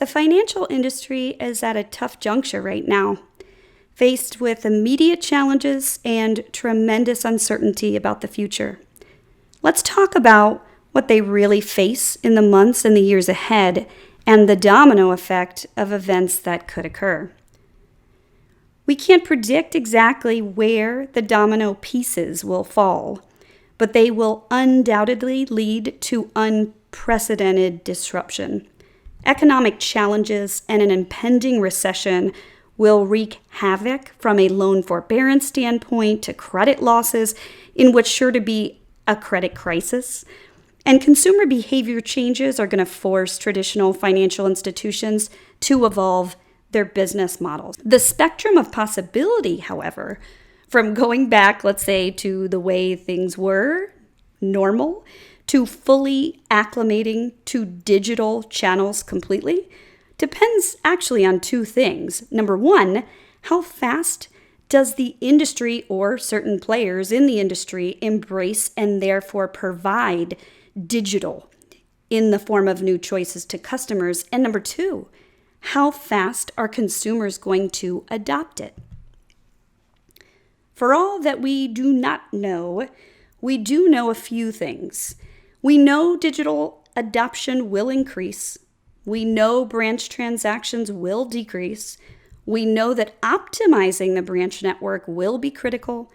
The financial industry is at a tough juncture right now, faced with immediate challenges and tremendous uncertainty about the future. Let's talk about what they really face in the months and the years ahead and the domino effect of events that could occur. We can't predict exactly where the domino pieces will fall, but they will undoubtedly lead to unprecedented disruption. Economic challenges and an impending recession will wreak havoc from a loan forbearance standpoint to credit losses in what's sure to be a credit crisis. And consumer behavior changes are going to force traditional financial institutions to evolve their business models. The spectrum of possibility, however, from going back, let's say, to the way things were, normal, to fully acclimating to digital channels completely, depends actually on two things. Number one, how fast does the industry or certain players in the industry embrace and therefore provide digital in the form of new choices to customers? And number two, how fast are consumers going to adopt it? For all that we do not know, we do know a few things. We know digital adoption will increase. We know branch transactions will decrease. We know that optimizing the branch network will be critical,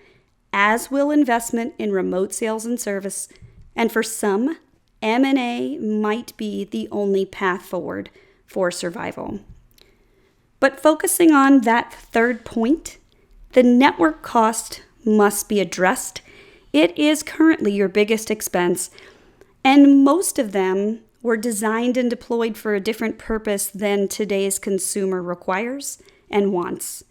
as will investment in remote sales and service. And for some, M&A might be the only path forward for survival. But focusing on that third point, the network cost must be addressed. It is currently your biggest expense, and most of them were designed and deployed for a different purpose than today's consumer requires and wants.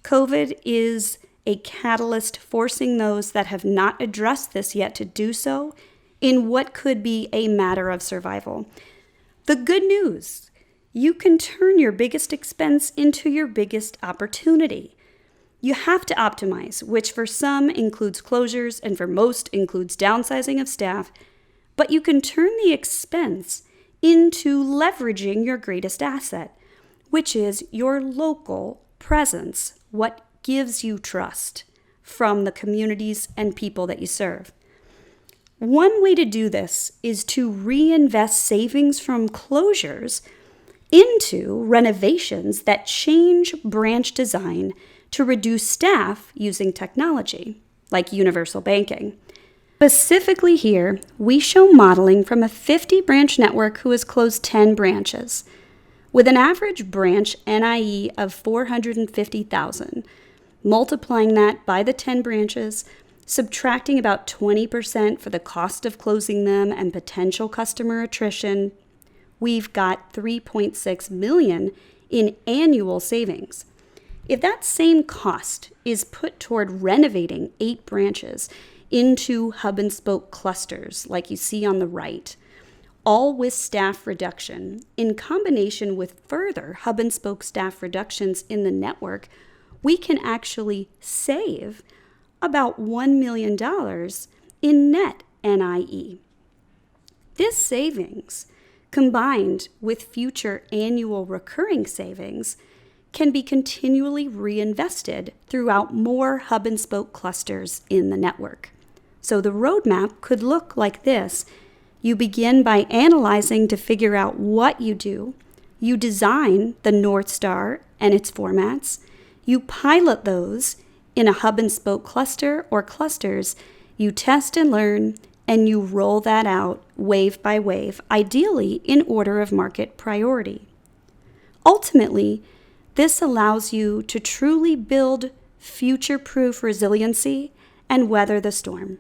COVID is a catalyst forcing those that have not addressed this yet to do so in what could be a matter of survival. The good news, you can turn your biggest expense into your biggest opportunity. You have to optimize, which for some includes closures and for most includes downsizing of staff, but you can turn the expense into leveraging your greatest asset, which is your local presence, what gives you trust from the communities and people that you serve. One way to do this is to reinvest savings from closures into renovations that change branch design to reduce staff using technology, like universal banking. Specifically here, we show modeling from a 50-branch network who has closed 10 branches, with an average branch NIE of $450,000. Multiplying that by the 10 branches, subtracting about 20% for the cost of closing them and potential customer attrition, we've got $3.6 million in annual savings. If that same cost is put toward renovating 8 branches into hub and spoke clusters like you see on the right, all with staff reduction, in combination with further hub and spoke staff reductions in the network, we can actually save about $1 million in net NIE. This savings, combined with future annual recurring savings, can be continually reinvested throughout more hub and spoke clusters in the network. So the roadmap could look like this. You begin by analyzing to figure out what you do. You design the North Star and its formats. You pilot those in a hub and spoke cluster or clusters. You test and learn, and you roll that out wave by wave, ideally in order of market priority. Ultimately, this allows you to truly build future-proof resiliency and weather the storm.